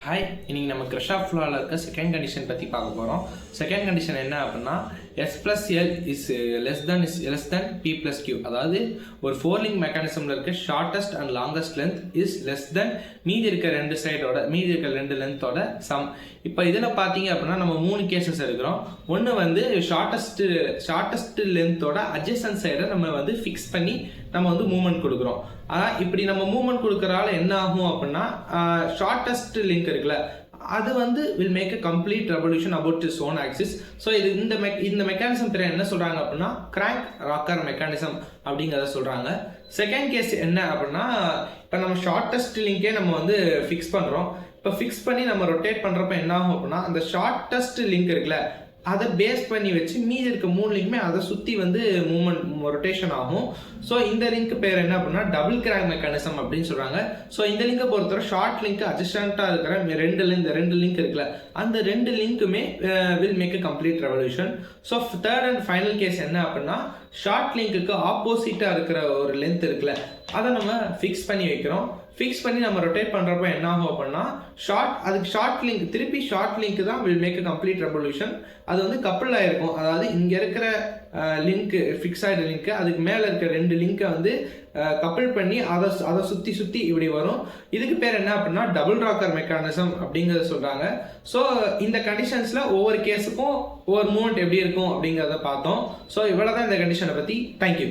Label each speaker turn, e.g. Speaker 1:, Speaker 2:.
Speaker 1: Hi, இன்னைக்கு நம்ம கிரஷாஃப் ஃப்ளோவில் இருக்க செகண்ட் கண்டிஷன் பற்றி பார்க்க போகிறோம். செகண்ட் கண்டிஷன் என்ன அப்படின்னா S plus L is less than P plus Q. அதாவது ஒரு ஃபோர் லிங்க் மெக்கானிசமில் இருக்க shortest and longest length is less than மீதி இருக்க ரெண்டு லென்த்தோட சம். இப்போ இதில் பார்த்தீங்க அப்படின்னா நம்ம 3 கேசஸ் எடுக்கிறோம். ஒன்று வந்து ஷார்ட்டஸ்ட் லென்த்தோட அட்ஜசன்ட் சைடை நம்ம ஃபிக்ஸ் பண்ணி நம்ம மூவ்மெண்ட் கொடுக்குறோம். ஆனால் இப்படி நம்ம மூவ்மெண்ட் கொடுக்குறால என்ன ஆகும் அப்படின்னா ஷார்ட்டஸ்ட் லிங்க் இருக்குல்ல அது will make a complete revolution about its own axis. So இது இந்த மெக்கானிசம் பேர் என்ன சொல்கிறாங்க அப்படின்னா கிராங்க் ராக்கர் மெக்கானிசம் அப்படிங்கிறத சொல்கிறாங்க. செகண்ட் கேஸ் என்ன அப்படின்னா இப்போ நம்ம ஷார்ட்டஸ்ட் லிங்கே நம்ம ஃபிக்ஸ் பண்ணுறோம். இப்போ ஃபிக்ஸ் பண்ணி நம்ம ரொட்டேட் பண்ணுறப்ப என்ன ஆகும் அப்படின்னா அந்த ஷார்ட்டஸ்ட் லிங்க் இருக்குல்ல அதை பேஸ் பண்ணி வச்சு மீதி இருக்க 3 லிங்க்குமே அதை சுற்றி மூவ்மெண்ட் ரொட்டேஷன் ஆகும். ஸோ இந்த லிங்க் பேர் என்ன அப்படின்னா டபுள் கிராக் மெக்கானிசம் அப்படின்னு சொல்கிறாங்க. ஸோ இந்த லிங்கை பொறுத்தவரை ஷார்ட் லிங்க் அட்ஜஸ்டண்ட்டாக இருக்கிற ரெண்டு லிங்க் இருக்குல்ல அந்த 2 லிங்க்குமே will make a complete revolution. So third and final case என்ன அப்படின்னா ஷார்ட் லிங்க்குக்கு ஆப்போசிட்டாக இருக்கிற ஒரு லென்த் இருக்குல்ல அதை நம்ம ஃபிக்ஸ் பண்ணி வைக்கிறோம். ஃபிக்ஸ் பண்ணி நம்ம ரொட்டேட் பண்ணுறப்ப என்ன ஆகும் அப்படின்னா ஷார்ட் லிங்க் தான் will make a complete revolution. அது கப்புள் ஆகிருக்கும். அதாவது இங்கே இருக்கிற லிங்க்கு ஃபிக்ஸ் ஆகிற லிங்க்கு அதுக்கு மேலே இருக்கிற 2 லிங்க்கை கப்புள் பண்ணி அதை சுற்றி இப்படி வரும். இதுக்கு பேர் என்ன அப்படின்னா டபுள் ராக்கர் மெக்கானிசம் அப்படிங்கிறத சொல்கிறாங்க. ஸோ இந்த கண்டிஷன்ஸில் ஒவ்வொரு கேஸுக்கும் ஒவ்வொரு மூவ்மெண்ட் எப்படி இருக்கும் அப்படிங்கிறத பார்த்தோம். ஸோ இவ்வளோ தான் இந்த கண்டிஷனை பற்றி. தேங்க்யூ.